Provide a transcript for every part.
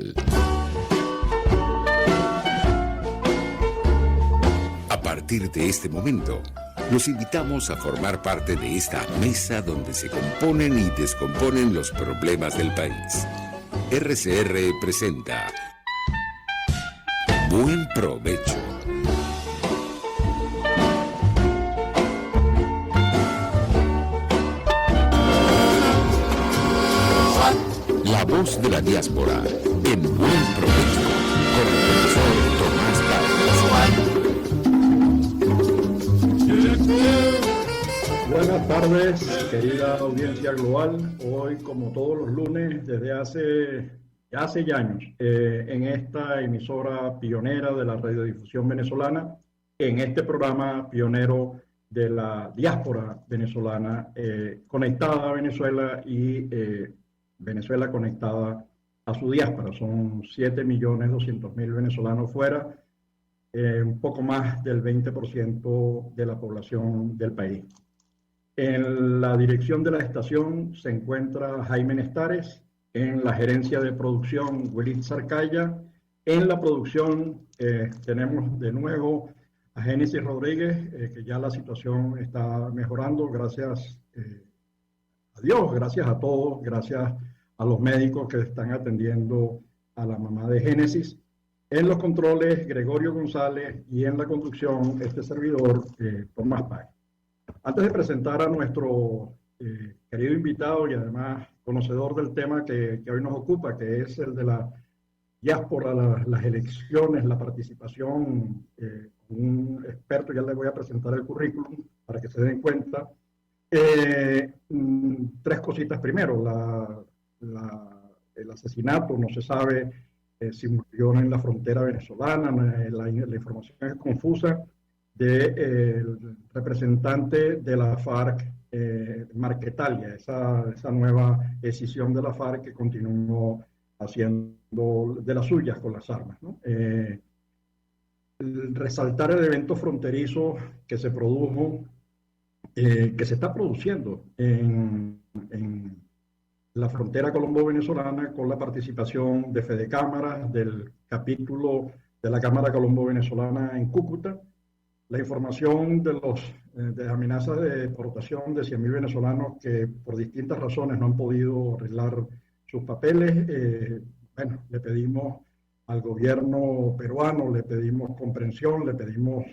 Global. A partir de este momento, los invitamos a formar parte de esta mesa donde se componen y descomponen los problemas del país. RCR presenta Buen Provecho. La voz de la diáspora en Buen Provecho con el profesor Tomás Carlos. Buenas tardes, querida audiencia global. Hoy, como todos los lunes, desde hace ya años, en esta emisora pionera de la radiodifusión venezolana, en este programa pionero de la diáspora venezolana, conectada a Venezuela y Venezuela conectada a su diáspora. Son 7.200.000 venezolanos fuera, un poco más del 20% de la población del país. En la dirección de la estación se encuentra Jaime Nestares, en la gerencia de producción Willy Zarcaya, en la producción tenemos de nuevo a Génesis Rodríguez, que ya la situación está mejorando, gracias a Dios, gracias a todos, gracias a los médicos que están atendiendo a la mamá de Génesis. En los controles, Gregorio González, y en la conducción, este servidor, Tomás Páez. Antes de presentar a nuestro querido invitado y además conocedor del tema que hoy nos ocupa, que es el de la diáspora, las elecciones, la participación, un experto, ya le voy a presentar el currículum para que se den cuenta. Tres cositas. Primero, el asesinato, no se sabe si murió en la frontera venezolana, la información es confusa, del representante de la FARC, Marquetalia, esa nueva decisión de la FARC que continuó haciendo de las suyas con las armas, ¿no? Resaltar el evento fronterizo que se produjo, que se está produciendo en la frontera colombo-venezolana, con la participación de Fede Cámaras, del capítulo de la Cámara Colombo-Venezolana en Cúcuta. La información de amenazas de deportación de 100.000 venezolanos que por distintas razones no han podido arreglar sus papeles. Bueno, le pedimos al gobierno peruano, le pedimos comprensión, le pedimos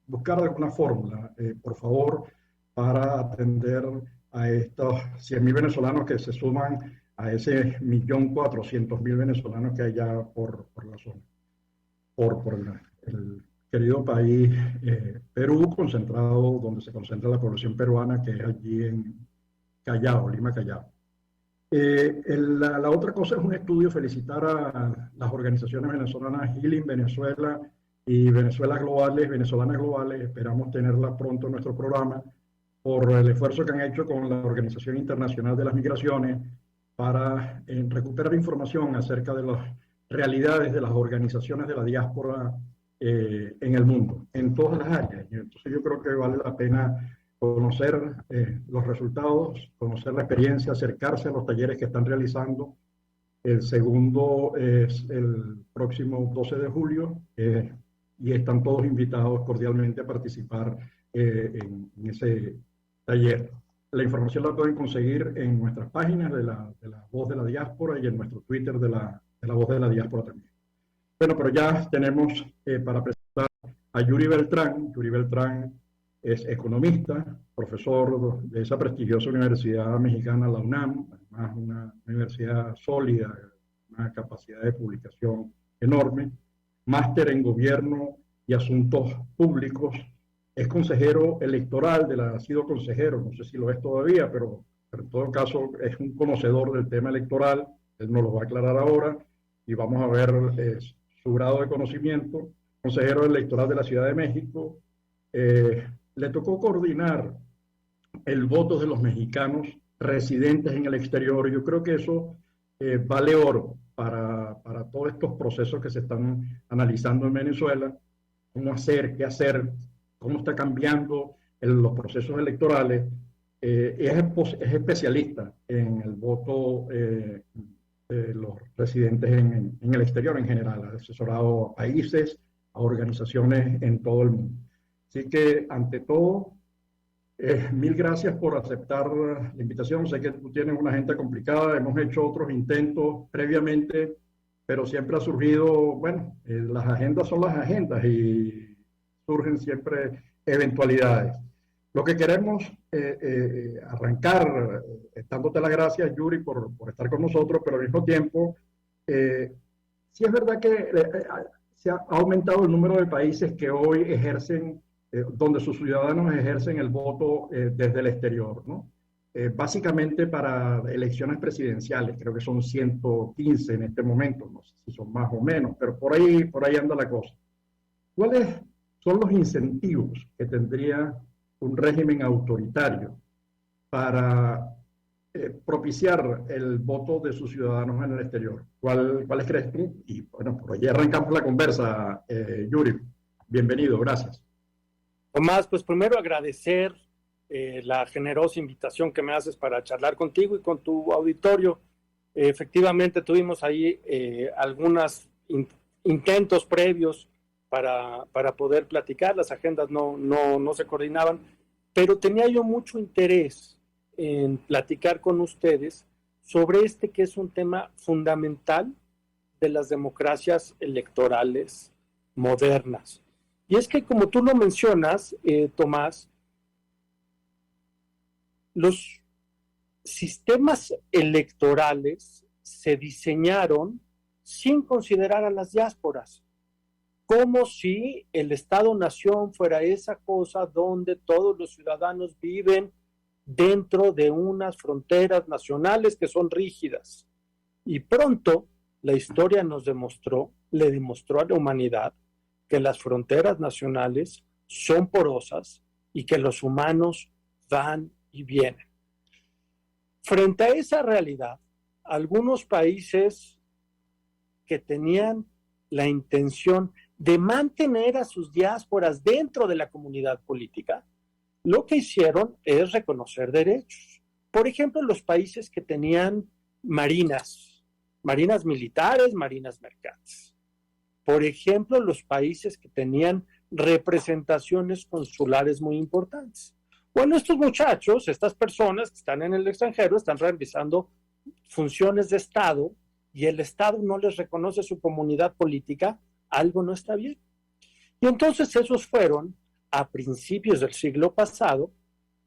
buscar alguna fórmula, por favor, para atender a estos 100.000 venezolanos que se suman a ese 1.400.000 venezolanos que hay ya por la zona, por el querido país Perú, concentrado, donde se concentra la población peruana, que es allí en Callao, Lima, Callao. La otra cosa es un estudio, felicitar a las organizaciones venezolanas Healing Venezuela y Venezolanas Globales, esperamos tenerlas pronto en nuestro programa, por el esfuerzo que han hecho con la Organización Internacional de las Migraciones para recuperar información acerca de las realidades de las organizaciones de la diáspora en el mundo, en todas las áreas. Y entonces yo creo que vale la pena conocer los resultados, conocer la experiencia, acercarse a los talleres que están realizando. El segundo es el próximo 12 de julio y están todos invitados cordialmente a participar en ese taller. La información la pueden conseguir en nuestras páginas de la Voz de la Diáspora y en nuestro Twitter de la Voz de la Diáspora también. Bueno, pero ya tenemos para presentar a Yuri Beltrán. Yuri Beltrán es economista, profesor de esa prestigiosa universidad mexicana, la UNAM, además una universidad sólida, una capacidad de publicación enorme, máster en Gobierno y Asuntos Públicos. Es consejero electoral ha sido consejero, no sé si lo es todavía, pero en todo caso es un conocedor del tema electoral. Él nos lo va a aclarar ahora y vamos a ver su grado de conocimiento. Consejero electoral de la Ciudad de México. Le tocó coordinar el voto de los mexicanos residentes en el exterior. Yo creo que eso vale oro para todos estos procesos que se están analizando en Venezuela. Cómo hacer, qué hacer, cómo está cambiando los procesos electorales. Es especialista en el voto los residentes en el exterior en general, ha asesorado a países, a organizaciones en todo el mundo. Así que, ante todo, mil gracias por aceptar la invitación. Sé que tú tienes una agenda complicada, hemos hecho otros intentos previamente, pero siempre ha surgido, bueno, las agendas son las agendas y surgen siempre eventualidades. Lo que queremos arrancar, dándote las gracias, Yuri, por estar con nosotros, pero al mismo tiempo, sí es verdad que se ha aumentado el número de países que hoy ejercen, donde sus ciudadanos ejercen el voto desde el exterior, ¿no? Básicamente para elecciones presidenciales, creo que son 115 en este momento, no sé si son más o menos, pero por ahí anda la cosa. ¿Cuáles son los incentivos que tendría un régimen autoritario para propiciar el voto de sus ciudadanos en el exterior? ¿Cuáles crees tú? Y bueno, por allí arrancamos la conversa, Yuri. Bienvenido, gracias. Tomás, pues primero agradecer la generosa invitación que me haces para charlar contigo y con tu auditorio. Efectivamente, tuvimos ahí algunos intentos previos para poder platicar, las agendas no se coordinaban, pero tenía yo mucho interés en platicar con ustedes sobre este que es un tema fundamental de las democracias electorales modernas. Y es que, como tú lo mencionas, Tomás, los sistemas electorales se diseñaron sin considerar a las diásporas, como si el Estado-nación fuera esa cosa donde todos los ciudadanos viven dentro de unas fronteras nacionales que son rígidas. Y pronto la historia le demostró a la humanidad que las fronteras nacionales son porosas y que los humanos van y vienen. Frente a esa realidad, algunos países que tenían la intención de mantener a sus diásporas dentro de la comunidad política, lo que hicieron es reconocer derechos. Por ejemplo, los países que tenían marinas militares, marinas mercantes. Por ejemplo, los países que tenían representaciones consulares muy importantes. Bueno, estos muchachos, estas personas que están en el extranjero, están realizando funciones de Estado y el Estado no les reconoce su comunidad política, algo no está bien. Y entonces esos fueron, a principios del siglo pasado,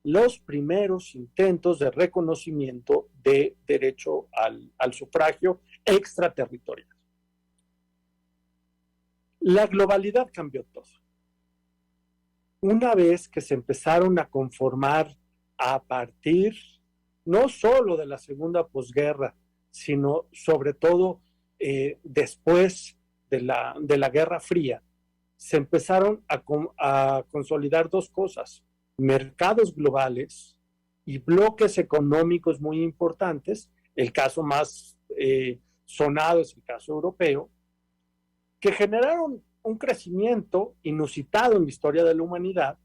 los primeros intentos de reconocimiento de derecho al sufragio extraterritorial. La globalidad cambió todo. Una vez que se empezaron a conformar a partir no solo de la segunda posguerra, sino sobre todo después de la Guerra Fría, se empezaron a consolidar dos cosas: mercados globales y bloques económicos muy importantes. El caso más sonado es el caso europeo, que generaron un crecimiento inusitado en la historia de la humanidad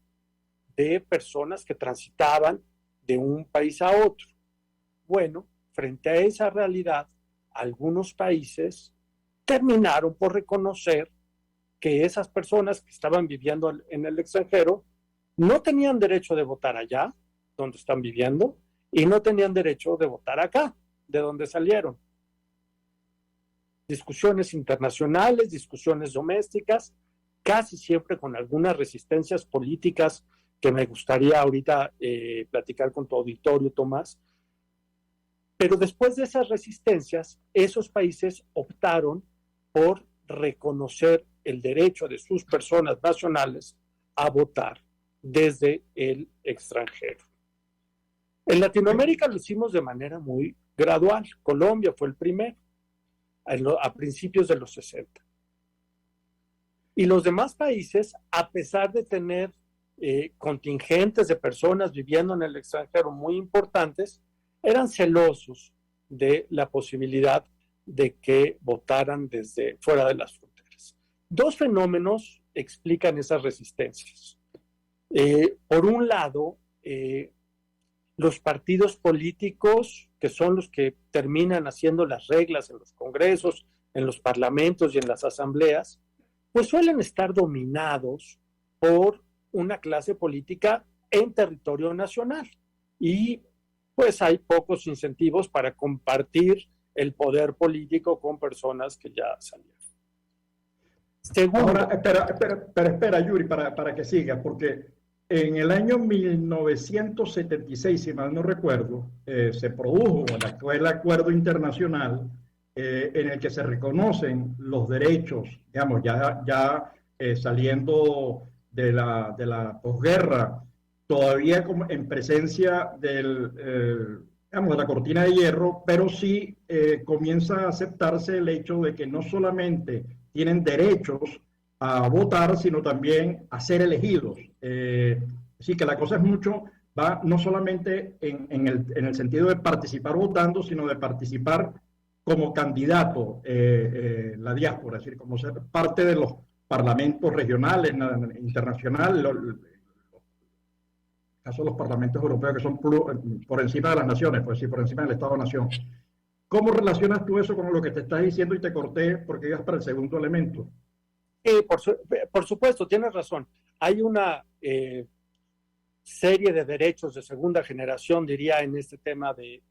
de personas que transitaban de un país a otro. Bueno, frente a esa realidad, algunos países terminaron por reconocer que esas personas que estaban viviendo en el extranjero no tenían derecho de votar allá, donde están viviendo, y no tenían derecho de votar acá, de donde salieron. Discusiones internacionales, discusiones domésticas, casi siempre con algunas resistencias políticas que me gustaría ahorita platicar con tu auditorio, Tomás. Pero después de esas resistencias, esos países optaron por reconocer el derecho de sus personas nacionales a votar desde el extranjero. En Latinoamérica lo hicimos de manera muy gradual. Colombia fue el primero, a principios de los 60. Y los demás países, a pesar de tener contingentes de personas viviendo en el extranjero muy importantes, eran celosos de la posibilidad de que votaran desde fuera de las fronteras. Dos fenómenos explican esas resistencias. Por un lado, los partidos políticos, que son los que terminan haciendo las reglas en los congresos, en los parlamentos y en las asambleas, pues suelen estar dominados por una clase política en territorio nacional. Y pues hay pocos incentivos para compartir el poder político con personas que ya salieron. Segundo. Ahora, espera, Yuri, para que siga, porque en el año 1976, si mal no recuerdo, se produjo el acuerdo internacional en el que se reconocen los derechos, digamos, ya saliendo de la posguerra, todavía como en presencia digamos, de la cortina de hierro, pero sí comienza a aceptarse el hecho de que no solamente tienen derechos a votar, sino también a ser elegidos. Así que la cosa es mucho, va no solamente en el sentido de participar votando, sino de participar como candidato, la diáspora, es decir, como ser parte de los parlamentos regionales, internacionales, caso de los parlamentos europeos que son por encima de las naciones, pues sí, por encima del Estado-Nación. ¿Cómo relacionas tú eso con lo que te estás diciendo y te corté porque ibas para el segundo elemento? Por supuesto, tienes razón. Hay una serie de derechos de segunda generación, diría, en este tema de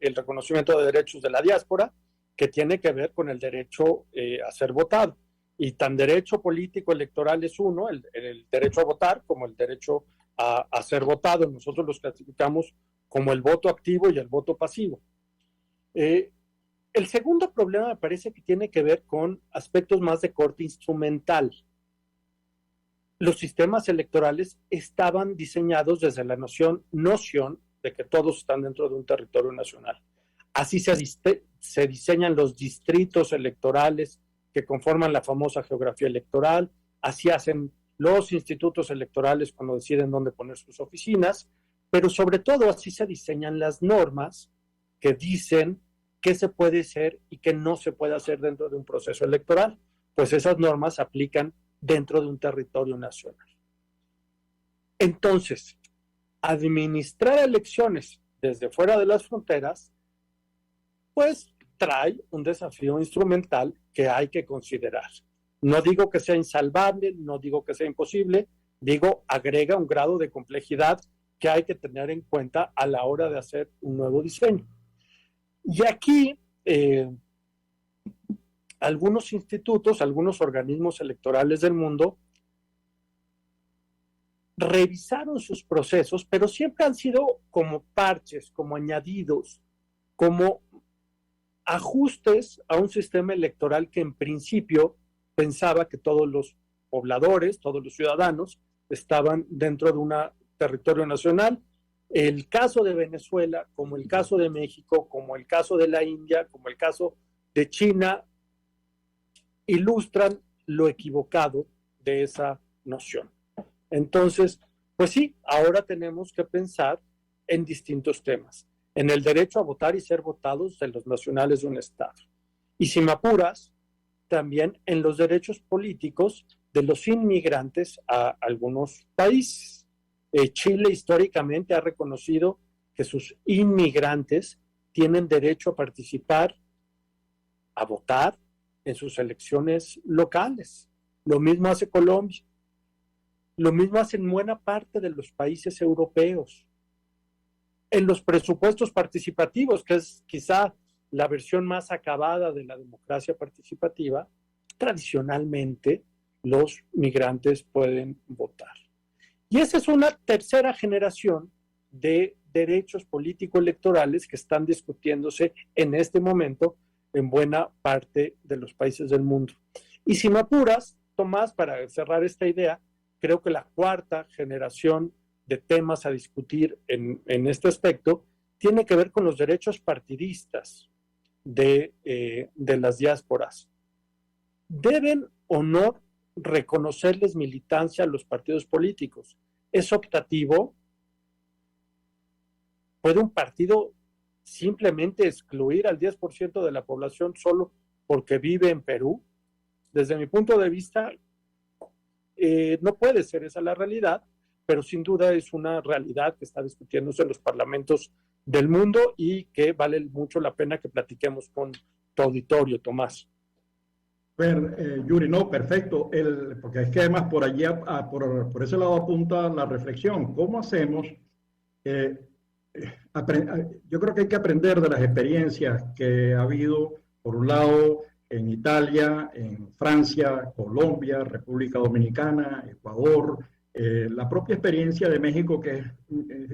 el reconocimiento de derechos de la diáspora, que tiene que ver con el derecho a ser votado. Y tan derecho político electoral es uno, el derecho a votar, como el derecho a ser votado. Nosotros los clasificamos como el voto activo y el voto pasivo. El segundo problema me parece que tiene que ver con aspectos más de corte instrumental. Los sistemas electorales estaban diseñados desde la noción de que todos están dentro de un territorio nacional. Así se diseñan los distritos electorales que conforman la famosa geografía electoral, así hacen los institutos electorales cuando deciden dónde poner sus oficinas, pero sobre todo así se diseñan las normas que dicen qué se puede hacer y qué no se puede hacer dentro de un proceso electoral, pues esas normas se aplican dentro de un territorio nacional. Entonces, administrar elecciones desde fuera de las fronteras, pues trae un desafío instrumental que hay que considerar. No digo que sea insalvable, no digo que sea imposible, digo agrega un grado de complejidad que hay que tener en cuenta a la hora de hacer un nuevo diseño. Y aquí algunos institutos, algunos organismos electorales del mundo revisaron sus procesos, pero siempre han sido como parches, como añadidos, como ajustes a un sistema electoral que en principio pensaba que todos los pobladores, todos los ciudadanos estaban dentro de un territorio nacional. El caso de Venezuela, como el caso de México, como el caso de la India, como el caso de China, ilustran lo equivocado de esa noción. Entonces, pues sí, ahora tenemos que pensar en distintos temas, en el derecho a votar y ser votados de los nacionales de un Estado. Y si me apuras, también en los derechos políticos de los inmigrantes a algunos países. Chile históricamente ha reconocido que sus inmigrantes tienen derecho a participar, a votar en sus elecciones locales. Lo mismo hace Colombia. Lo mismo hacen buena parte de los países europeos. En los presupuestos participativos, que es quizá la versión más acabada de la democracia participativa, tradicionalmente los migrantes pueden votar. Y esa es una tercera generación de derechos político-electorales que están discutiéndose en este momento en buena parte de los países del mundo. Y si me apuras, Tomás, para cerrar esta idea, creo que la cuarta generación de temas a discutir en este aspecto tiene que ver con los derechos partidistas de las diásporas. ¿Deben o no reconocerles militancia a los partidos políticos? ¿Es optativo? ¿Puede un partido simplemente excluir al 10% de la población solo porque vive en Perú? Desde mi punto de vista, no puede ser esa la realidad, pero sin duda es una realidad que está discutiéndose en los parlamentos del mundo y que vale mucho la pena que platiquemos con tu auditorio, Tomás. Yuri, no, perfecto, porque es que además por allí, por ese lado apunta la reflexión. ¿Cómo hacemos? Yo creo que hay que aprender de las experiencias que ha habido, por un lado, en Italia, en Francia, Colombia, República Dominicana, Ecuador, la propia experiencia de México, que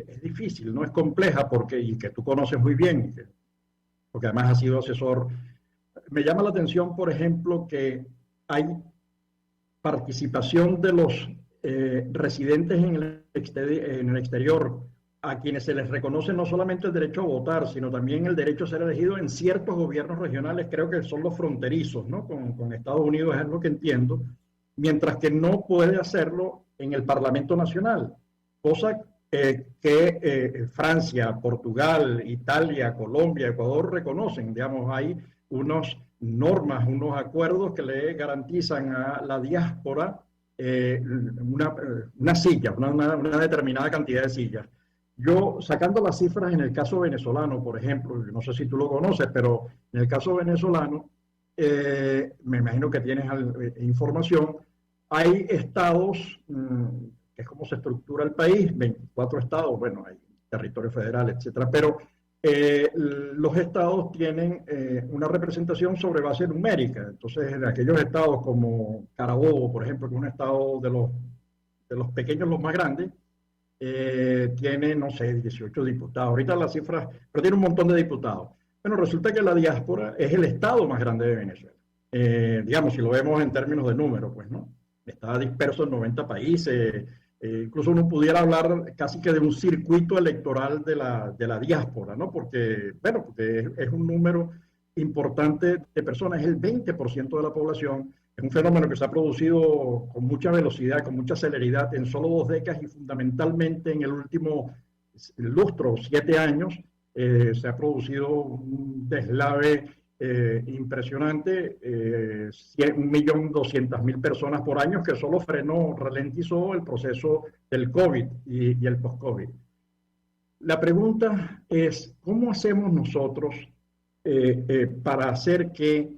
es difícil, no es compleja, y que tú conoces muy bien, porque además has sido asesor. Me llama la atención, por ejemplo, que hay participación de los residentes en el exterior, a quienes se les reconoce no solamente el derecho a votar, sino también el derecho a ser elegido en ciertos gobiernos regionales, creo que son los fronterizos, ¿no? Con Estados Unidos es lo que entiendo, mientras que no puede hacerlo en el Parlamento Nacional, cosa que Francia, Portugal, Italia, Colombia, Ecuador reconocen. Digamos, hay unas normas, unos acuerdos que le garantizan a la diáspora una silla, una determinada cantidad de sillas. Yo, sacando las cifras en el caso venezolano, por ejemplo, no sé si tú lo conoces, pero en el caso venezolano, me imagino que tienes información, hay estados, que es como se estructura el país, 24 estados, bueno, hay territorio federal, etcétera, pero los estados tienen una representación sobre base numérica. Entonces, en aquellos estados como Carabobo, por ejemplo, que es un estado de los pequeños, los más grandes, tiene, no sé, 18 diputados. Ahorita las cifras, pero tiene un montón de diputados. Bueno, resulta que la diáspora es el estado más grande de Venezuela. Digamos, si lo vemos en términos de número, pues, ¿no? Está disperso en 90 países. Incluso uno pudiera hablar casi que de un circuito electoral de la diáspora, ¿no? Porque, bueno, porque es un número importante de personas, es el 20% de la población. Es un fenómeno que se ha producido con mucha velocidad, con mucha celeridad en solo 2 décadas y fundamentalmente en el último lustro, 7 años, se ha producido un deslave impresionante, 1.200.000 personas por año, que solo ralentizó el proceso del COVID y el post-COVID. La pregunta es, ¿cómo hacemos nosotros para hacer que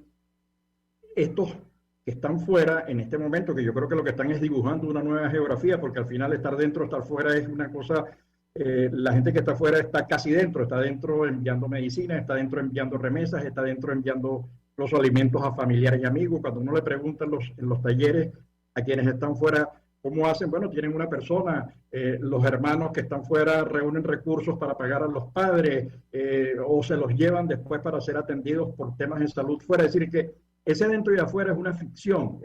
estos que están fuera en este momento, que yo creo que lo que están es dibujando una nueva geografía, porque al final estar dentro, estar fuera es una cosa, la gente que está fuera está casi dentro, está dentro enviando medicinas, está dentro enviando remesas, está dentro enviando los alimentos a familiares y amigos. Cuando uno le pregunta en los talleres a quienes están fuera, ¿cómo hacen? Bueno, tienen una persona, los hermanos que están fuera reúnen recursos para pagar a los padres, o se los llevan después para ser atendidos por temas de salud fuera. Es decir, que ese dentro y afuera es una ficción,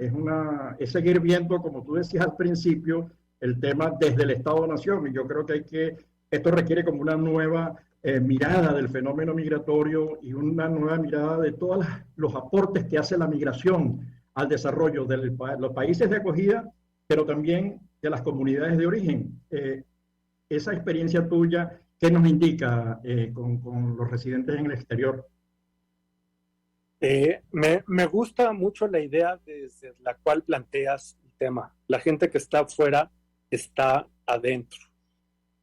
es seguir viendo, como tú decías al principio, el tema desde el Estado-Nación. Y yo creo que esto requiere como una nueva mirada del fenómeno migratorio y una nueva mirada de todos los aportes que hace la migración al desarrollo de los países de acogida, pero también de las comunidades de origen. Esa experiencia tuya, ¿qué nos indica con los residentes en el exterior? Me gusta mucho la idea desde la cual planteas el tema. La gente que está afuera está adentro.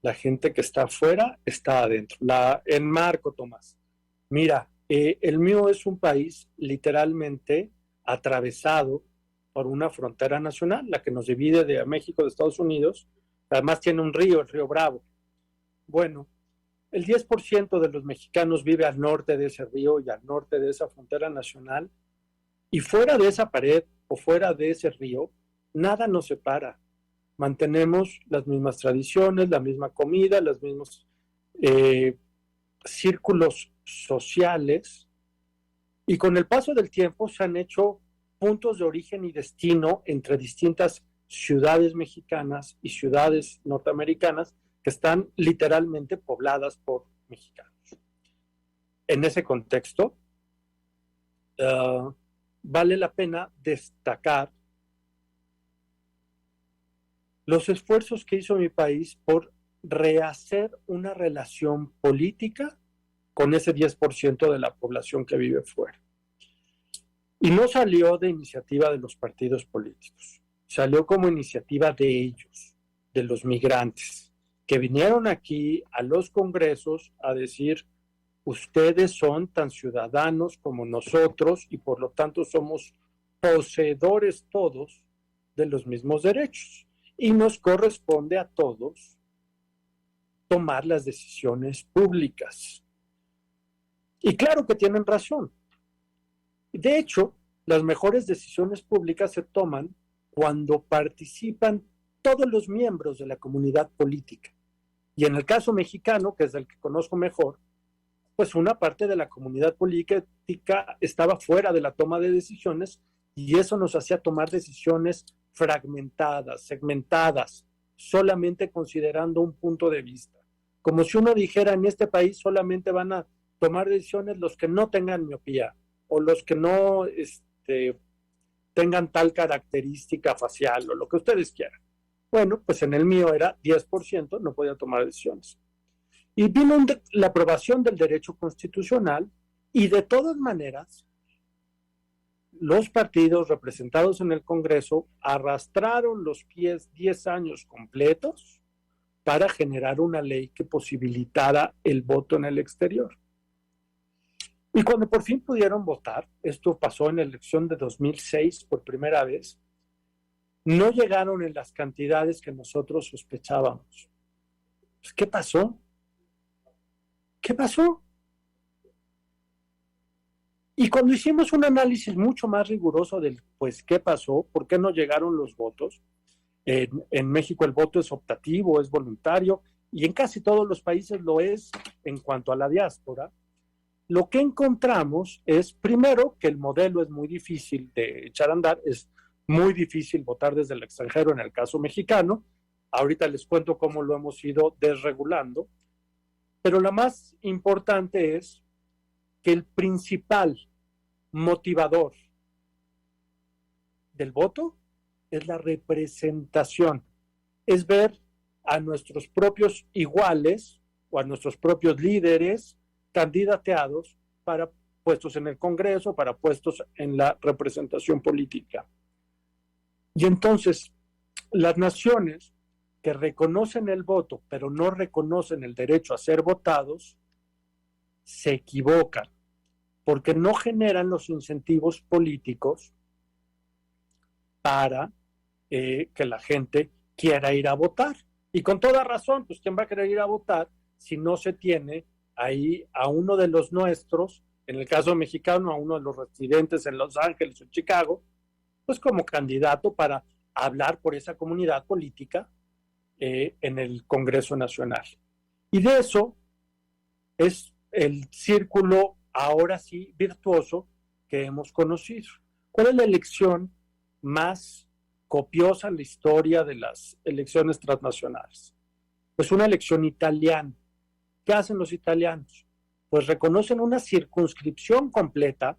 La gente que está afuera está adentro. Enmarco, Tomás. Mira, el mío es un país literalmente atravesado por una frontera nacional, la que nos divide de México de Estados Unidos. Además tiene un río, el río Bravo. Bueno, el 10% de los mexicanos vive al norte de ese río y al norte de esa frontera nacional, y fuera de esa pared o fuera de ese río, nada nos separa. Mantenemos las mismas tradiciones, la misma comida, los mismos círculos sociales, y con el paso del tiempo se han hecho puntos de origen y destino entre distintas ciudades mexicanas y ciudades norteamericanas que están literalmente pobladas por mexicanos. En ese contexto, vale la pena destacar los esfuerzos que hizo mi país por rehacer una relación política con ese 10% de la población que vive fuera. Y no salió de iniciativa de los partidos políticos, salió como iniciativa de ellos. de los migrantes, que vinieron aquí a los congresos a decir, ustedes son tan ciudadanos como nosotros y por lo tanto somos poseedores todos de los mismos derechos. Y nos corresponde a todos tomar las decisiones públicas. Y claro que tienen razón. De hecho, las mejores decisiones públicas se toman cuando participan todos los miembros de la comunidad política. Y en el caso mexicano, que es el que conozco mejor, pues una parte de la comunidad política estaba fuera de la toma de decisiones y eso nos hacía tomar decisiones fragmentadas, segmentadas, solamente considerando un punto de vista. Como si uno dijera, en este país solamente van a tomar decisiones los que no tengan miopía o los que no tengan tal característica facial o lo que ustedes quieran. Bueno, pues en el mío era 10%, no podía tomar decisiones. Y vino la aprobación del derecho constitucional y de todas maneras los partidos representados en el Congreso arrastraron los pies 10 años completos para generar una ley que posibilitara el voto en el exterior. Y cuando por fin pudieron votar, esto pasó en la elección de 2006 por primera vez, no llegaron en las cantidades que nosotros sospechábamos. Pues, ¿qué pasó? ¿Qué pasó? Y cuando hicimos un análisis mucho más riguroso del, pues, ¿qué pasó? ¿Por qué no llegaron los votos? En México el voto es optativo, es voluntario, y en casi todos los países lo es en cuanto a la diáspora. Lo que encontramos es, primero, que el modelo es muy difícil de echar a andar, es muy difícil votar desde el extranjero en el caso mexicano. Ahorita les cuento cómo lo hemos ido desregulando. Pero lo más importante es que el principal motivador del voto es la representación, es ver a nuestros propios iguales o a nuestros propios líderes candidateados para puestos en el Congreso, para puestos en la representación política. Y entonces, las naciones que reconocen el voto, pero no reconocen el derecho a ser votados, se equivocan, porque no generan los incentivos políticos para que la gente quiera ir a votar. Y con toda razón, pues ¿quién va a querer ir a votar si no se tiene ahí a uno de los nuestros, en el caso mexicano, a uno de los residentes en Los Ángeles o Chicago, pues como candidato para hablar por esa comunidad política en el Congreso Nacional? Y de eso es el círculo, ahora sí, virtuoso que hemos conocido. ¿Cuál es la elección más copiosa en la historia de las elecciones transnacionales? Pues una elección italiana. ¿Qué hacen los italianos? Pues reconocen una circunscripción completa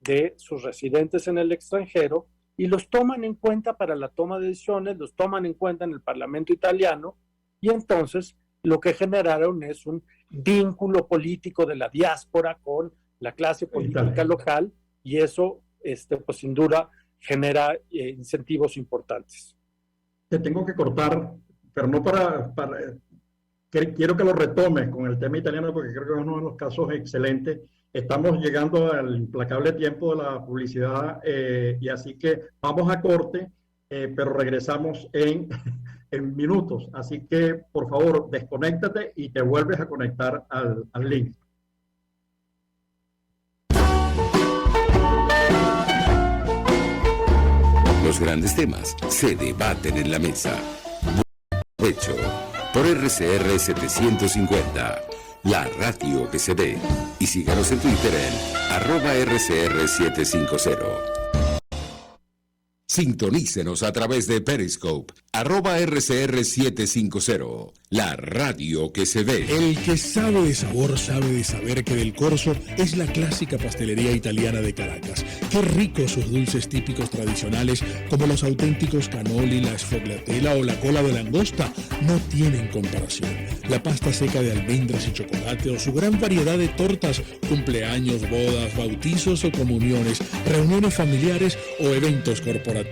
de sus residentes en el extranjero y los toman en cuenta para la toma de decisiones, los toman en cuenta en el Parlamento italiano, y entonces lo que generaron es un vínculo político de la diáspora con la clase política local, y eso, pues sin duda, genera incentivos importantes. Te tengo que cortar, pero no quiero que lo retomes con el tema italiano, porque creo que es uno de los casos excelentes. Estamos llegando al implacable tiempo de la publicidad, y así que vamos a corte, pero regresamos en minutos. Así que, por favor, desconéctate y te vuelves a conectar al link. Los grandes temas se debaten en la mesa. Hecho por RCR 750, la radio que se ve. Y síganos en Twitter en @RCR750. Sintonícenos a través de Periscope, @RCR750, la radio que se ve. El que sabe de sabor sabe de saber que Del Corso es la clásica pastelería italiana de Caracas. Qué ricos sus dulces típicos tradicionales, como los auténticos cannoli, la sfogliatella o la cola de langosta, no tienen comparación. La pasta seca de almendras y chocolate o su gran variedad de tortas, cumpleaños, bodas, bautizos o comuniones, reuniones familiares o eventos corporativos.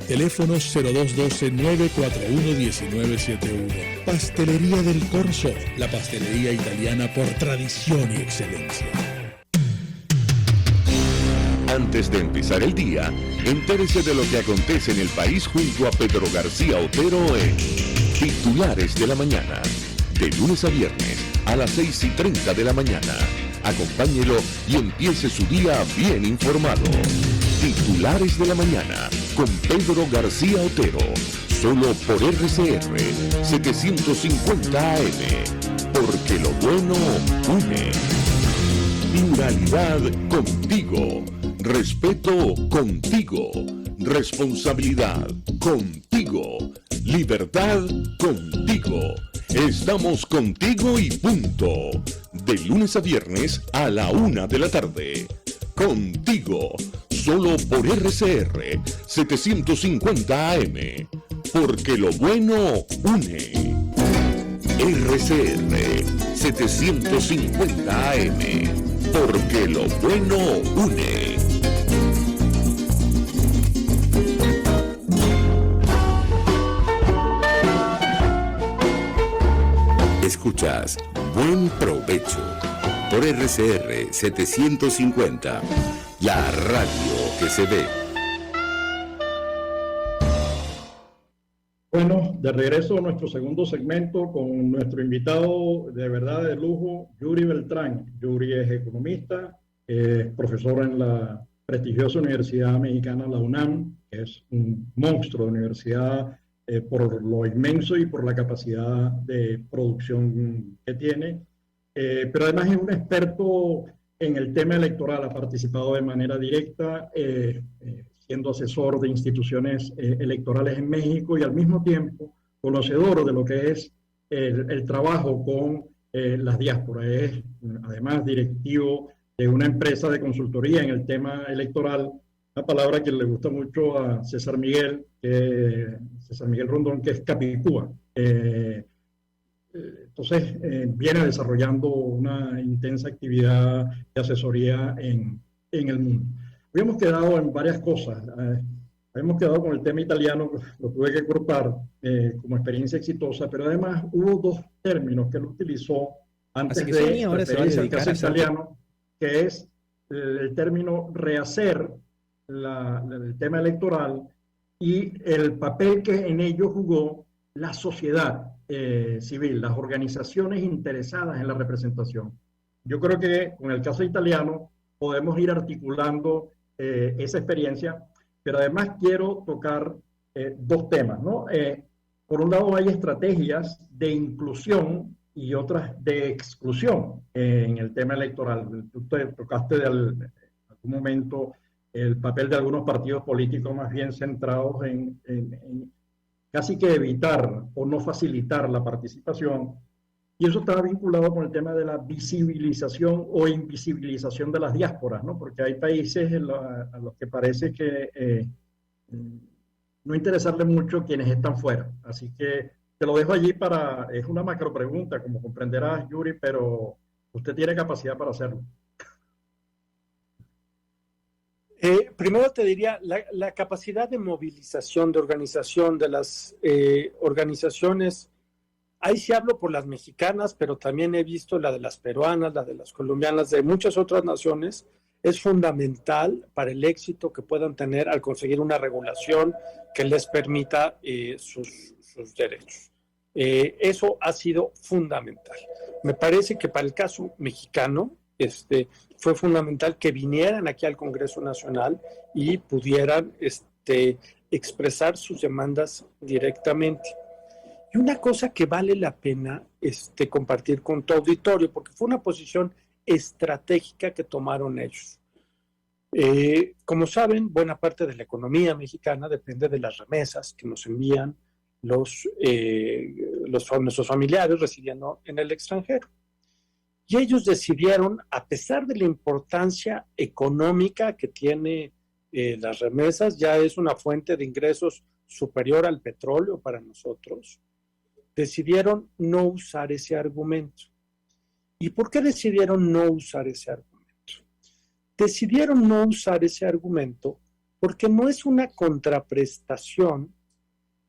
Teléfonos 0212 809-411971. Pastelería del Corso, la pastelería italiana por tradición y excelencia. Antes de empezar el día, entérese de lo que acontece en el país junto a Pedro García Otero en Titulares de la Mañana. De lunes a viernes a las 6:30 de la mañana. Acompáñelo y empiece su día bien informado. Titulares de la Mañana con Pedro García Otero. Solo por RCR 750 AM. Porque lo bueno une. Pluralidad contigo. Respeto contigo. Responsabilidad contigo. Libertad contigo. Estamos contigo y punto. De lunes a viernes a la 1 de la tarde. Contigo. Solo por RCR 750 AM. Porque lo bueno une. RCR 750 AM. Porque lo bueno une. Escuchas Buen Provecho por RCR 750, la radio que se ve. Bueno, de regreso a nuestro segundo segmento con nuestro invitado de verdad de lujo, Yuri Beltrán. Yuri es economista, profesor en la prestigiosa Universidad Mexicana, la UNAM, que es un monstruo de universidad por lo inmenso y por la capacidad de producción que tiene. Pero además es un experto en el tema electoral, ha participado de manera directa, siendo asesor de instituciones electorales en México y al mismo tiempo conocedor de lo que es el trabajo con las diásporas. Es además directivo de una empresa de consultoría en el tema electoral, una palabra que le gusta mucho a César Miguel Rondón, que es Capicúa. Entonces, viene desarrollando una intensa actividad de asesoría en el mundo. Habíamos quedado en varias cosas. Habíamos quedado con el tema italiano, lo tuve que cortar como experiencia exitosa, pero además hubo dos términos que él utilizó antes de referirse al caso italiano, que es el término rehacer el tema electoral y el papel que en ello jugó la sociedad civil, las organizaciones interesadas en la representación. Yo creo que con el caso italiano podemos ir articulando esa experiencia, pero además quiero tocar dos temas, ¿no? Por un lado hay estrategias de inclusión y otras de exclusión en el tema electoral. Tú te tocaste en algún momento el papel de algunos partidos políticos más bien centrados en casi que evitar o no facilitar la participación, y eso estaba vinculado con el tema de la visibilización o invisibilización de las diásporas, ¿no? Porque hay países a los que parece que no interesarle mucho quienes están fuera. Así que te lo dejo allí es una macro pregunta, como comprenderás, Yuri, pero usted tiene capacidad para hacerlo. Primero te diría, la capacidad de movilización, de organización de las organizaciones, ahí sí hablo por las mexicanas, pero también he visto la de las peruanas, la de las colombianas, de muchas otras naciones, es fundamental para el éxito que puedan tener al conseguir una regulación que les permita sus derechos. Eso ha sido fundamental. Me parece que para el caso mexicano, fue fundamental que vinieran aquí al Congreso Nacional y pudieran expresar sus demandas directamente. Y una cosa que vale la pena compartir con tu auditorio, porque fue una posición estratégica que tomaron ellos. Como saben, buena parte de la economía mexicana depende de las remesas que nos envían nuestros familiares residiendo en el extranjero. Y ellos decidieron, a pesar de la importancia económica que tiene las remesas, ya es una fuente de ingresos superior al petróleo para nosotros, decidieron no usar ese argumento. ¿Y por qué decidieron no usar ese argumento? Decidieron no usar ese argumento porque no es una contraprestación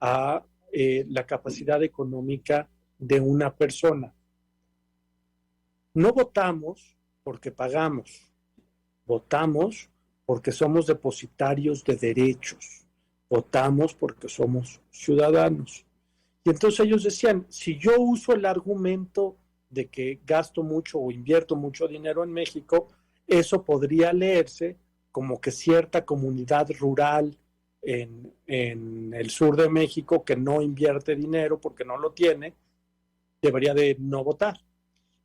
a la capacidad económica de una persona. No votamos porque pagamos, votamos porque somos depositarios de derechos, votamos porque somos ciudadanos. Y entonces ellos decían, si yo uso el argumento de que gasto mucho o invierto mucho dinero en México, eso podría leerse como que cierta comunidad rural en el sur de México que no invierte dinero porque no lo tiene, debería de no votar.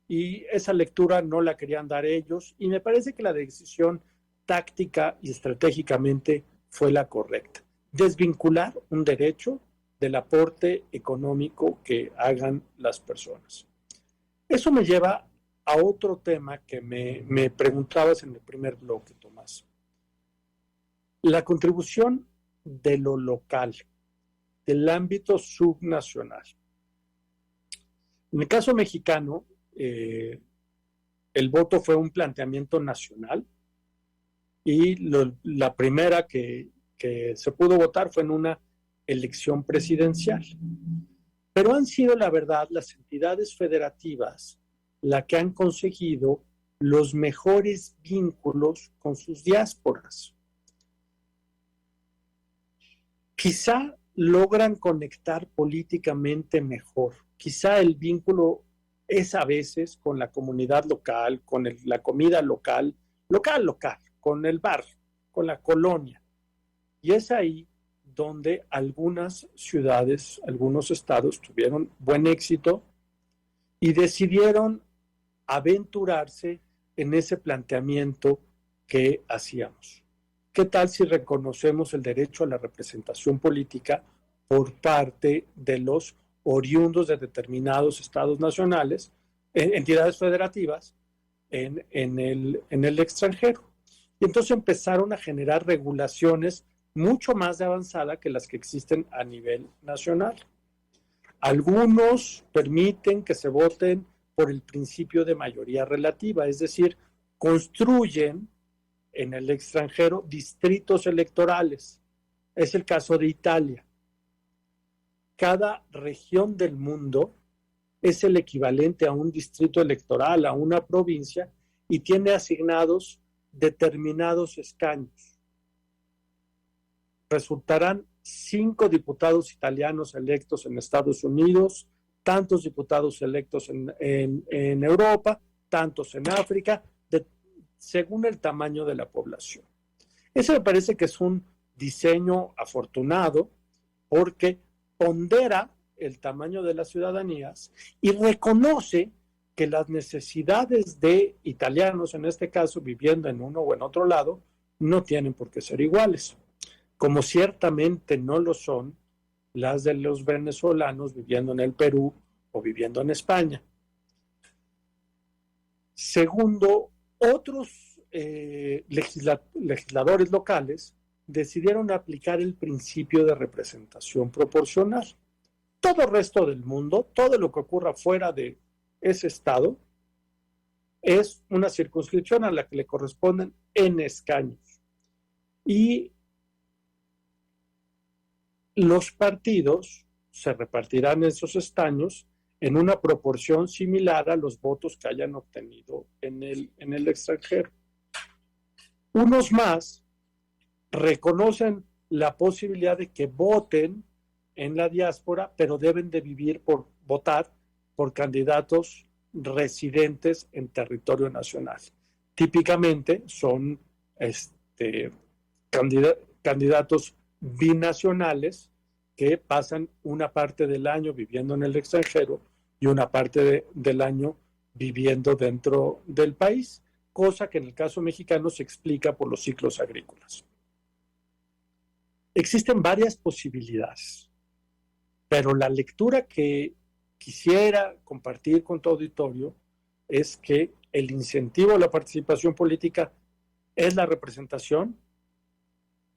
Y esa lectura no la querían dar ellos, y me parece que la decisión táctica y estratégicamente fue la correcta. Desvincular un derecho del aporte económico que hagan las personas. Eso me lleva a otro tema que me preguntabas en el primer bloque, Tomás. La contribución de lo local, del ámbito subnacional. En el caso mexicano, el voto fue un planteamiento nacional y la primera que se pudo votar fue en una elección presidencial. Pero han sido, la verdad, las entidades federativas las que han conseguido los mejores vínculos con sus diásporas. Quizá logran conectar políticamente mejor. Quizá el vínculo es a veces con la comunidad local, con la comida local, con el bar, con la colonia. Y es ahí donde algunas ciudades, algunos estados tuvieron buen éxito y decidieron aventurarse en ese planteamiento que hacíamos. ¿Qué tal si reconocemos el derecho a la representación política por parte de los oriundos de determinados estados nacionales, entidades federativas, en el extranjero? Y entonces empezaron a generar regulaciones mucho más de avanzada que las que existen a nivel nacional. Algunos permiten que se voten por el principio de mayoría relativa, es decir, construyen en el extranjero distritos electorales. Es el caso de Italia. Cada región del mundo es el equivalente a un distrito electoral, a una provincia, y tiene asignados determinados escaños. Resultarán 5 diputados italianos electos en Estados Unidos, tantos diputados electos en Europa, tantos en África, según el tamaño de la población. Eso me parece que es un diseño afortunado porque pondera el tamaño de las ciudadanías y reconoce que las necesidades de italianos, en este caso, viviendo en uno o en otro lado, no tienen por qué ser iguales, como ciertamente no lo son las de los venezolanos viviendo en el Perú o viviendo en España. Segundo, otros legisladores locales decidieron aplicar el principio de representación proporcional. Todo el resto del mundo, todo lo que ocurra fuera de ese estado, es una circunscripción a la que le corresponden en escaños. Y los partidos se repartirán esos escaños en una proporción similar a los votos que hayan obtenido en el extranjero. Unos más reconocen la posibilidad de que voten en la diáspora, pero deben de votar por candidatos residentes en territorio nacional. Típicamente son candidatos binacionales que pasan una parte del año viviendo en el extranjero y una parte del año viviendo dentro del país, cosa que en el caso mexicano se explica por los ciclos agrícolas. Existen varias posibilidades, pero la lectura que quisiera compartir con tu auditorio es que el incentivo a la participación política es la representación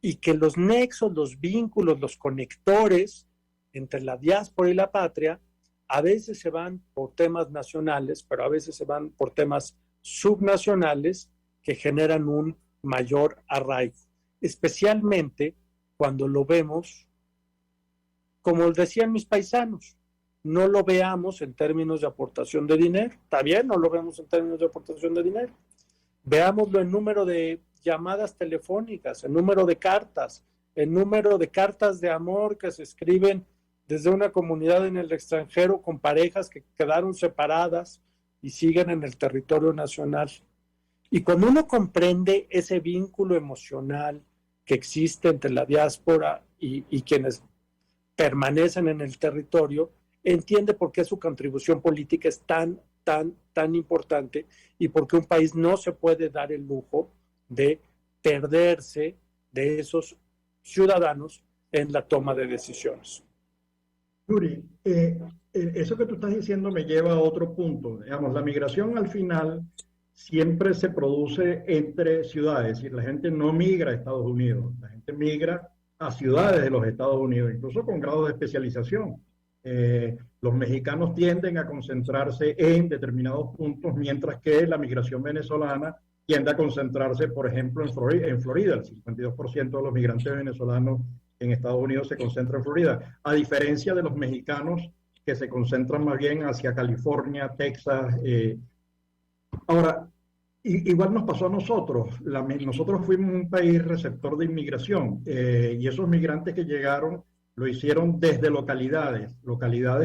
y que los nexos, los vínculos, los conectores entre la diáspora y la patria a veces se van por temas nacionales, pero a veces se van por temas subnacionales que generan un mayor arraigo, especialmente cuando lo vemos como decían mis paisanos, no lo veamos en términos de aportación de dinero. Está bien, no lo vemos en términos de aportación de dinero. Veámoslo en número de llamadas telefónicas, en número de cartas, en número de cartas de amor que se escriben desde una comunidad en el extranjero con parejas que quedaron separadas y siguen en el territorio nacional. Y cuando uno comprende ese vínculo emocional que existe entre la diáspora y quienes permanecen en el territorio, entiende por qué su contribución política es tan importante y por qué un país no se puede dar el lujo de perderse de esos ciudadanos en la toma de decisiones. Yuri, eso que tú estás diciendo me lleva a otro punto. Digamos, la migración al final siempre se produce entre ciudades, es decir, la gente no migra a Estados Unidos, la gente migra a ciudades de los Estados Unidos, incluso con grados de especialización. Los mexicanos tienden a concentrarse en determinados puntos, mientras que la migración venezolana tiende a concentrarse, por ejemplo, en Florida. El 52% de los migrantes venezolanos en Estados Unidos se concentra en Florida, a diferencia de los mexicanos que se concentran más bien hacia California, Texas. Ahora, igual nos pasó a nosotros. Nosotros fuimos un país receptor de inmigración y esos migrantes que llegaron lo hicieron desde localidades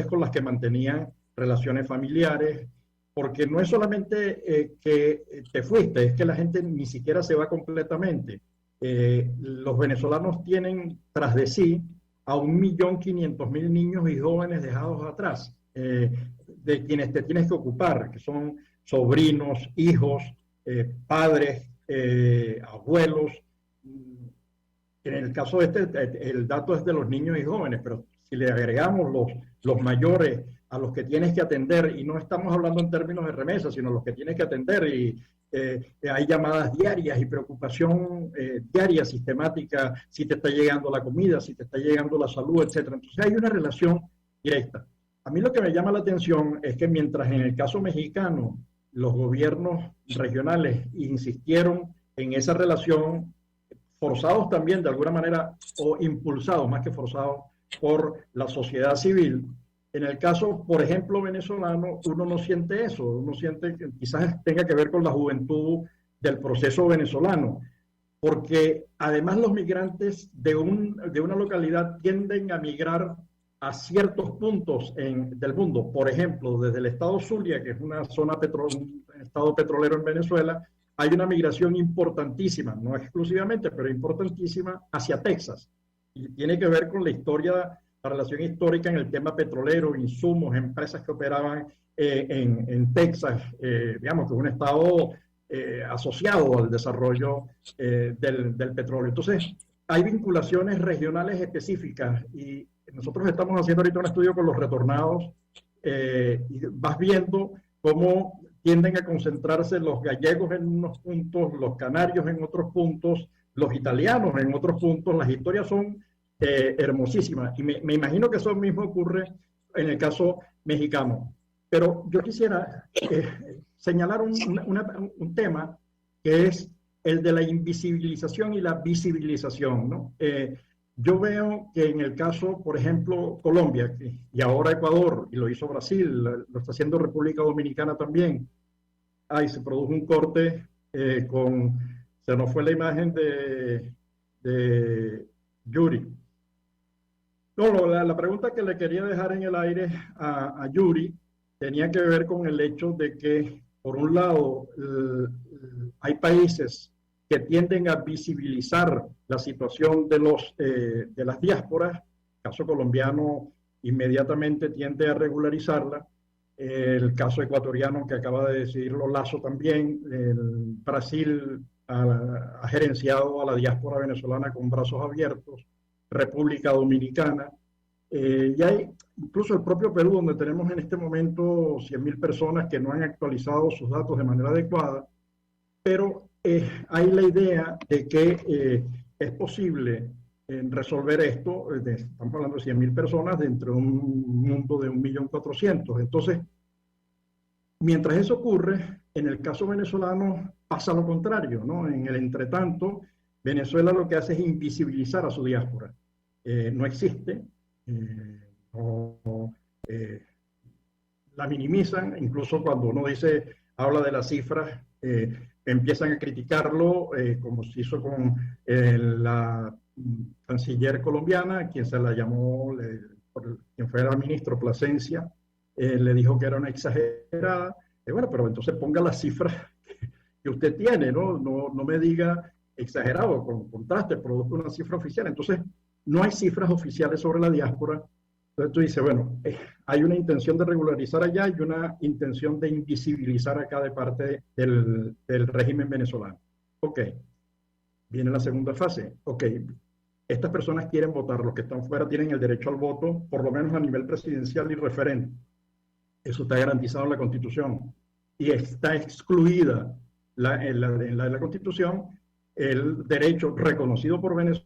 con las que mantenían relaciones familiares, porque no es solamente que te fuiste, es que la gente ni siquiera se va completamente. Los venezolanos tienen tras de sí a 1.500.000 niños y jóvenes dejados atrás, de quienes te tienes que ocupar, que son sobrinos, hijos, padres, abuelos. En el caso el dato es de los niños y jóvenes, pero si le agregamos los mayores a los que tienes que atender, y no estamos hablando en términos de remesas, sino los que tienes que atender, y hay llamadas diarias y preocupación diaria, sistemática, si te está llegando la comida, si te está llegando la salud, etc. Entonces hay una relación directa. A mí lo que me llama la atención es que mientras en el caso mexicano los gobiernos regionales insistieron en esa relación, forzados también de alguna manera, o impulsados más que forzados por la sociedad civil, en el caso, por ejemplo, venezolano, uno no siente eso, uno siente que quizás tenga que ver con la juventud del proceso venezolano, porque además los migrantes de una localidad tienden a migrar a ciertos puntos del mundo. Por ejemplo, desde el estado Zulia, que es un estado petrolero en Venezuela, hay una migración importantísima, no exclusivamente, pero importantísima, hacia Texas. Y tiene que ver con la historia, la relación histórica en el tema petrolero, insumos, empresas que operaban en Texas, digamos que es un estado asociado al desarrollo del petróleo. Entonces, hay vinculaciones regionales específicas y nosotros estamos haciendo ahorita un estudio con los retornados y vas viendo cómo tienden a concentrarse los gallegos en unos puntos, los canarios en otros puntos, los italianos en otros puntos. Las historias son hermosísimas y me imagino que eso mismo ocurre en el caso mexicano. Pero yo quisiera señalar un tema que es el de la invisibilización y la visibilización, ¿no? Yo veo que en el caso, por ejemplo, Colombia, y ahora Ecuador, y lo hizo Brasil, lo está haciendo República Dominicana también, se produjo un corte se nos fue la imagen de Yuri. No, la pregunta que le quería dejar en el aire a Yuri tenía que ver con el hecho de que, por un lado, hay países que tienden a visibilizar la situación de las diásporas. El caso colombiano inmediatamente tiende a regularizarla. El caso ecuatoriano que acaba de decidirlo Lasso también. Brasil ha gerenciado a la diáspora venezolana con brazos abiertos. República Dominicana. Y hay incluso el propio Perú, donde tenemos en este momento 100.000 personas que no han actualizado sus datos de manera adecuada. Pero hay la idea de que es posible resolver esto. Estamos hablando de 100.000 personas dentro de un mundo de 1.400.000. Entonces, mientras eso ocurre, en el caso venezolano pasa lo contrario, ¿no? En el entretanto, Venezuela lo que hace es invisibilizar a su diáspora. No existe. no, la minimizan, incluso cuando uno habla de las cifras, empiezan a criticarlo, como se hizo con la canciller colombiana, quien se la llamó, quien fue el ministro Plasencia, le dijo que era una exagerada. Bueno, pero entonces ponga las cifras que usted tiene, ¿no? No me diga exagerado, con contraste, produzca una cifra oficial. Entonces, no hay cifras oficiales sobre la diáspora. Entonces tú dices, bueno, hay una intención de regularizar allá y una intención de invisibilizar acá de parte del régimen venezolano. Ok, viene la segunda fase. Ok, estas personas quieren votar, los que están fuera tienen el derecho al voto, por lo menos a nivel presidencial y referente. Eso está garantizado en la Constitución. Y está excluida en la Constitución el derecho reconocido por Venezuela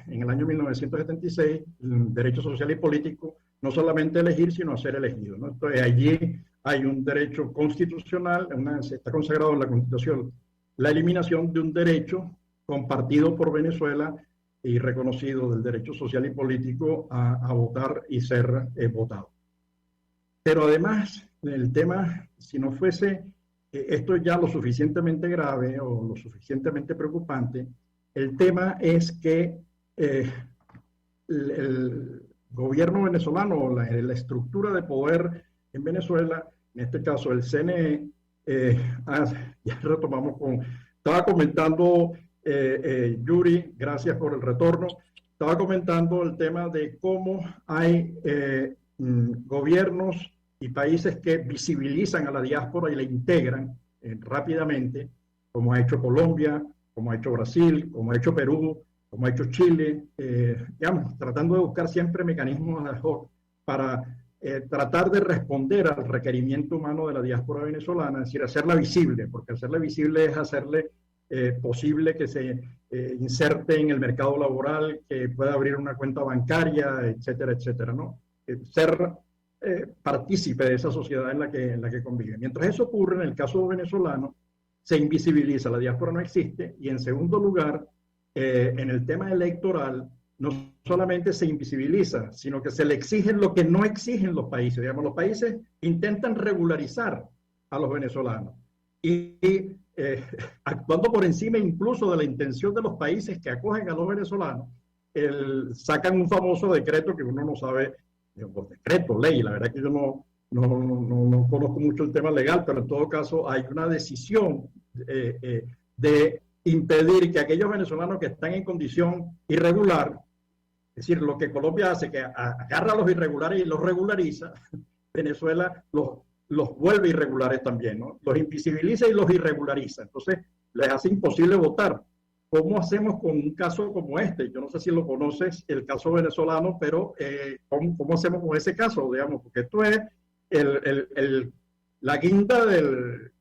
en el año 1976, el derecho social y político, no solamente a elegir, sino a ser elegido, ¿no? Entonces allí hay un derecho constitucional, está consagrado en la Constitución la eliminación de un derecho compartido por Venezuela y reconocido del derecho social y político a votar y ser votado. Pero además, el tema, si no fuese esto ya lo suficientemente grave o lo suficientemente preocupante, el tema es que el gobierno venezolano, la estructura de poder en Venezuela, en este caso el CNE, ya retomamos estaba comentando Yuri, gracias por el retorno, estaba comentando el tema de cómo hay gobiernos y países que visibilizan a la diáspora y la integran rápidamente, como ha hecho Colombia, como ha hecho Brasil, como ha hecho Perú, como ha hecho Chile, digamos, tratando de buscar siempre mecanismos ad hoc para tratar de responder al requerimiento humano de la diáspora venezolana, es decir, hacerla visible, porque hacerla visible es hacerle posible que se inserte en el mercado laboral, que pueda abrir una cuenta bancaria, etcétera, etcétera, ¿no? Ser partícipe de esa sociedad en la que convive. Mientras eso ocurre, en el caso venezolano, se invisibiliza, la diáspora no existe, y en segundo lugar, en el tema electoral, no solamente se invisibiliza, sino que se le exige lo que no exigen los países. Digamos, los países intentan regularizar a los venezolanos y actuando por encima incluso de la intención de los países que acogen a los venezolanos, sacan un famoso decreto que uno no sabe, decreto, ley, la verdad que yo no conozco mucho el tema legal, pero en todo caso hay una decisión de impedir que aquellos venezolanos que están en condición irregular, es decir, lo que Colombia hace, que agarra a los irregulares y los regulariza, Venezuela los vuelve irregulares también, ¿no? Los invisibiliza y los irregulariza. Entonces, les hace imposible votar. ¿Cómo hacemos con un caso como este? Yo no sé si lo conoces, el caso venezolano, pero ¿cómo hacemos con ese caso? Digamos, porque esto es la guinda del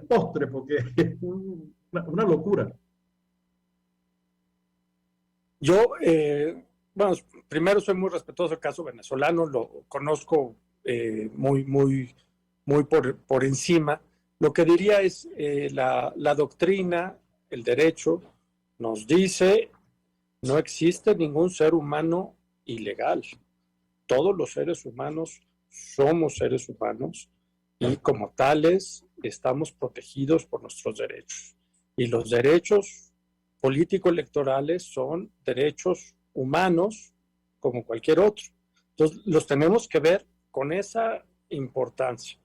postre, porque es una locura. Yo, bueno, primero soy muy respetuoso del caso venezolano, lo conozco muy por encima. Lo que diría es la doctrina, el derecho, nos dice no existe ningún ser humano ilegal. Todos los seres humanos somos seres humanos y como tales estamos protegidos por nuestros derechos. Y los derechos político-electorales son derechos humanos como cualquier otro. Entonces, los tenemos que ver con esa importancia.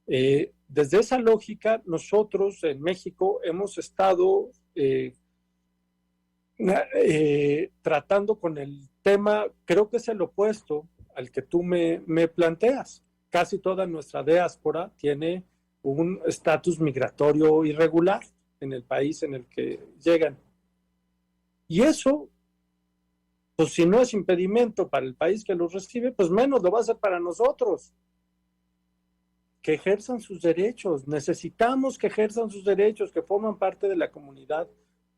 Desde esa lógica, nosotros en México hemos estado tratando con el tema, creo que es el opuesto al que tú me planteas. Casi toda nuestra diáspora tiene un estatus migratorio irregular en el país en el que llegan. Y eso, pues si no es impedimento para el país que los recibe, pues menos lo va a ser para nosotros. Que ejerzan sus derechos. Necesitamos que ejerzan sus derechos, que forman parte de la comunidad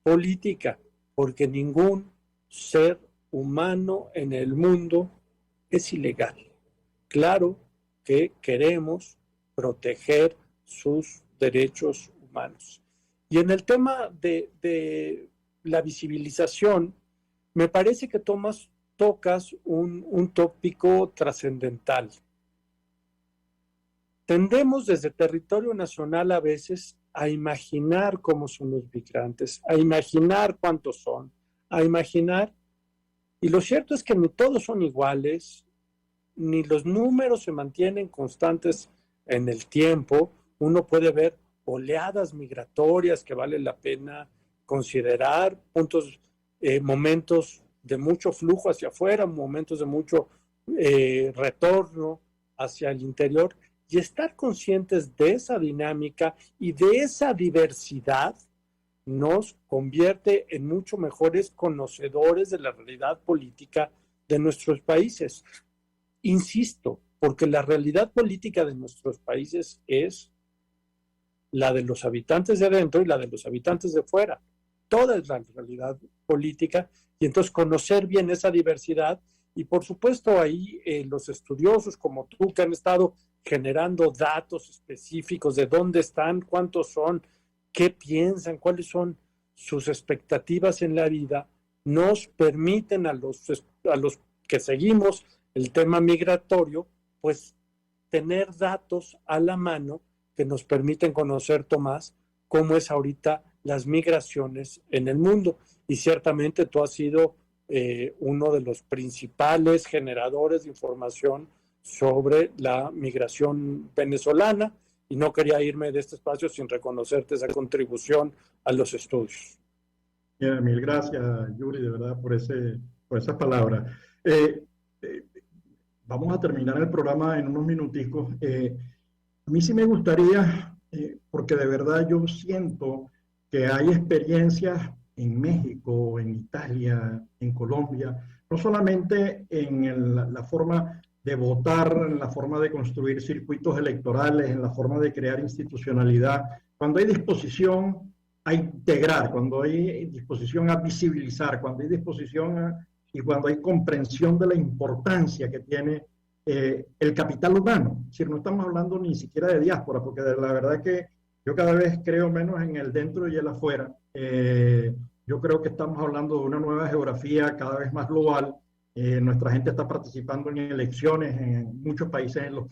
política, porque ningún ser humano en el mundo es ilegal. Claro que queremos proteger sus derechos humanos. Y en el tema de la visibilización, me parece que tomas tocas un tópico trascendental. Tendemos desde territorio nacional a veces a imaginar cómo son los migrantes, a imaginar cuántos son, a imaginar, y lo cierto es que ni todos son iguales, ni los números se mantienen constantes en el tiempo. Uno puede ver oleadas migratorias que vale la pena considerar, momentos de mucho flujo hacia afuera, momentos de mucho retorno hacia el interior, y estar conscientes de esa dinámica y de esa diversidad nos convierte en mucho mejores conocedores de la realidad política de nuestros países. Insisto, porque la realidad política de nuestros países es la de los habitantes de adentro y la de los habitantes de fuera. Toda es la realidad política, y entonces conocer bien esa diversidad, y por supuesto ahí los estudiosos como tú, que han estado generando datos específicos de dónde están, cuántos son, qué piensan, cuáles son sus expectativas en la vida, nos permiten a los que seguimos el tema migratorio, pues tener datos a la mano que nos permiten conocer, Tomás, cómo es ahorita las migraciones en el mundo. Y ciertamente tú has sido uno de los principales generadores de información sobre la migración venezolana, y no quería irme de este espacio sin reconocerte esa contribución a los estudios. Bien, mil gracias, Yuri, de verdad, por esas palabras. Vamos a terminar el programa en unos minuticos. A mí sí me gustaría, porque de verdad yo siento que hay experiencias en México, en Italia, en Colombia, no solamente en la forma de votar, en la forma de construir circuitos electorales, en la forma de crear institucionalidad, cuando hay disposición a integrar, cuando hay disposición a visibilizar, cuando hay disposición y cuando hay comprensión de la importancia que tiene el capital humano. Es decir, no estamos hablando ni siquiera de diáspora, porque la verdad que yo cada vez creo menos en el dentro y el afuera. Yo creo que estamos hablando de una nueva geografía cada vez más global. Nuestra gente está participando en elecciones en muchos países en los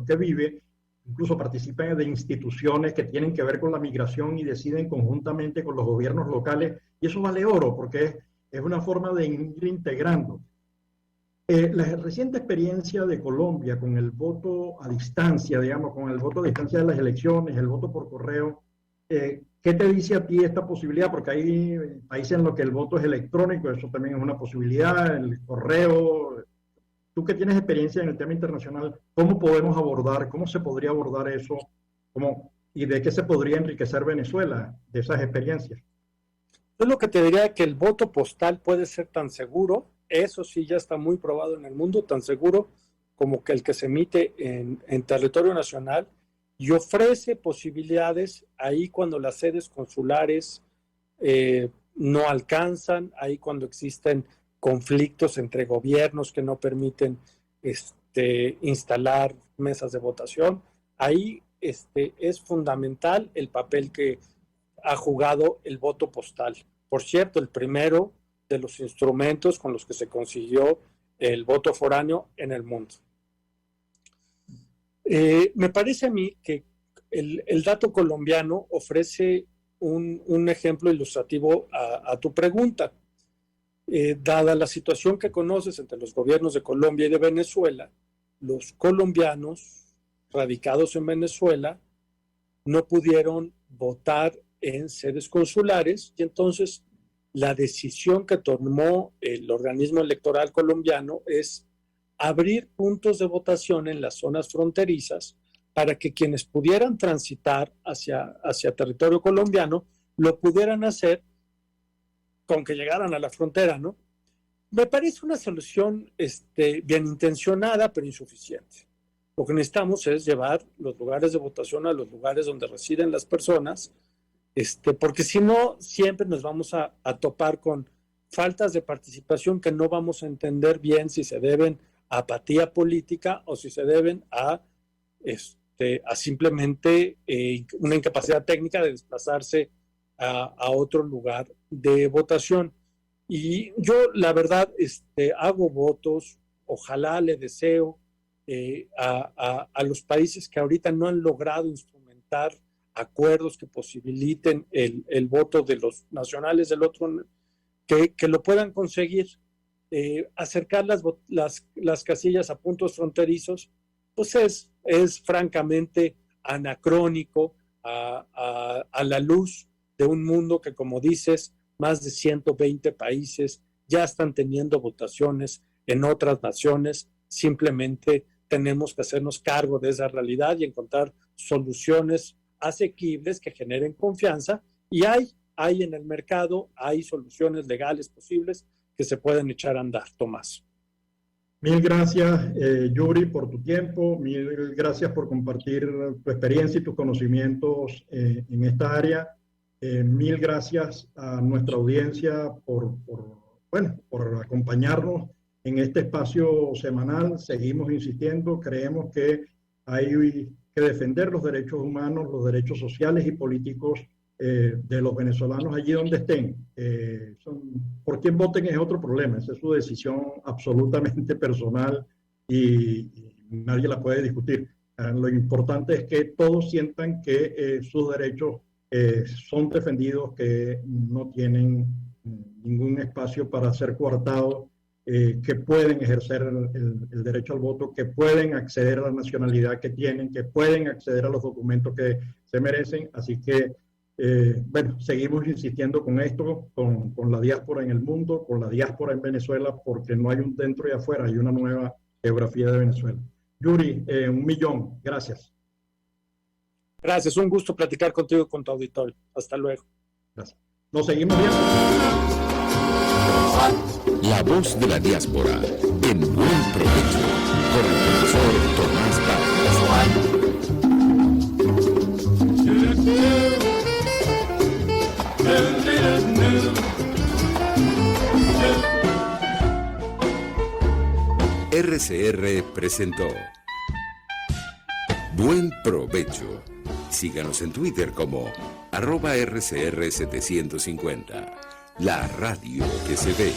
que vive, incluso participan de instituciones que tienen que ver con la migración y deciden conjuntamente con los gobiernos locales, y eso vale oro porque es una forma de ir integrando. La reciente experiencia de Colombia con el voto a distancia, digamos, con el voto a distancia de las elecciones, el voto por correo, ¿qué te dice a ti esta posibilidad? Porque hay países en los que el voto es electrónico, eso también es una posibilidad, el correo. Tú que tienes experiencia en el tema internacional, ¿cómo podemos abordar, cómo se podría abordar eso? ¿Y de qué se podría enriquecer Venezuela de esas experiencias? Yo lo que te diría es que el voto postal puede ser tan seguro, eso sí ya está muy probado en el mundo, tan seguro como que el que se emite en territorio nacional, y ofrece posibilidades ahí cuando las sedes consulares no alcanzan, ahí cuando existen conflictos entre gobiernos que no permiten instalar mesas de votación. Ahí es fundamental el papel que ha jugado el voto postal. Por cierto, el primero de los instrumentos con los que se consiguió el voto foráneo en el mundo. Me parece a mí que el dato colombiano ofrece un ejemplo ilustrativo a tu pregunta. Dada la situación que conoces entre los gobiernos de Colombia y de Venezuela, los colombianos radicados en Venezuela no pudieron votar en sedes consulares, y entonces la decisión que tomó el organismo electoral colombiano es abrir puntos de votación en las zonas fronterizas para que quienes pudieran transitar hacia territorio colombiano lo pudieran hacer con que llegaran a la frontera, ¿no? Me parece una solución bien intencionada, pero insuficiente. Lo que necesitamos es llevar los lugares de votación a los lugares donde residen las personas, porque si no, siempre nos vamos a topar con faltas de participación que no vamos a entender bien si se deben a apatía política o si se deben a simplemente una incapacidad técnica de desplazarse a otro lugar de votación. Y yo, la verdad, hago votos, ojalá le deseo a los países que ahorita no han logrado instrumentar acuerdos que posibiliten el voto de los nacionales del otro, que lo puedan conseguir. Acercar las casillas a puntos fronterizos, pues es francamente anacrónico a la luz de un mundo que, como dices, más de 120 países ya están teniendo votaciones en otras naciones. Simplemente tenemos que hacernos cargo de esa realidad y encontrar soluciones asequibles que generen confianza, y hay en el mercado, hay soluciones legales posibles que se pueden echar a andar. Tomás. Mil gracias, Yuri, por tu tiempo. Mil gracias por compartir tu experiencia y tus conocimientos en esta área. Mil gracias a nuestra audiencia por acompañarnos en este espacio semanal. Seguimos insistiendo, creemos que hay que defender los derechos humanos, los derechos sociales y políticos de los venezolanos allí donde estén. Por quién voten es otro problema, esa es su decisión absolutamente personal y nadie la puede discutir. Lo importante es que todos sientan que sus derechos son defendidos, que no tienen ningún espacio para ser coartados, que pueden ejercer el derecho al voto, que pueden acceder a la nacionalidad que tienen, que pueden acceder a los documentos que se merecen. Así que seguimos insistiendo con esto, con la diáspora en el mundo, con la diáspora en Venezuela, porque no hay un dentro y afuera, hay una nueva geografía de Venezuela. Yuri, 1.000.000, gracias. Gracias, un gusto platicar contigo y con tu auditorio. Hasta luego. Gracias. Nos seguimos viendo. La voz de la diáspora, en Buen Provecho, con el profesor Tomás Vargas. RCR presentó Buen Provecho. Síganos en Twitter como @RCR750. La radio que se ve.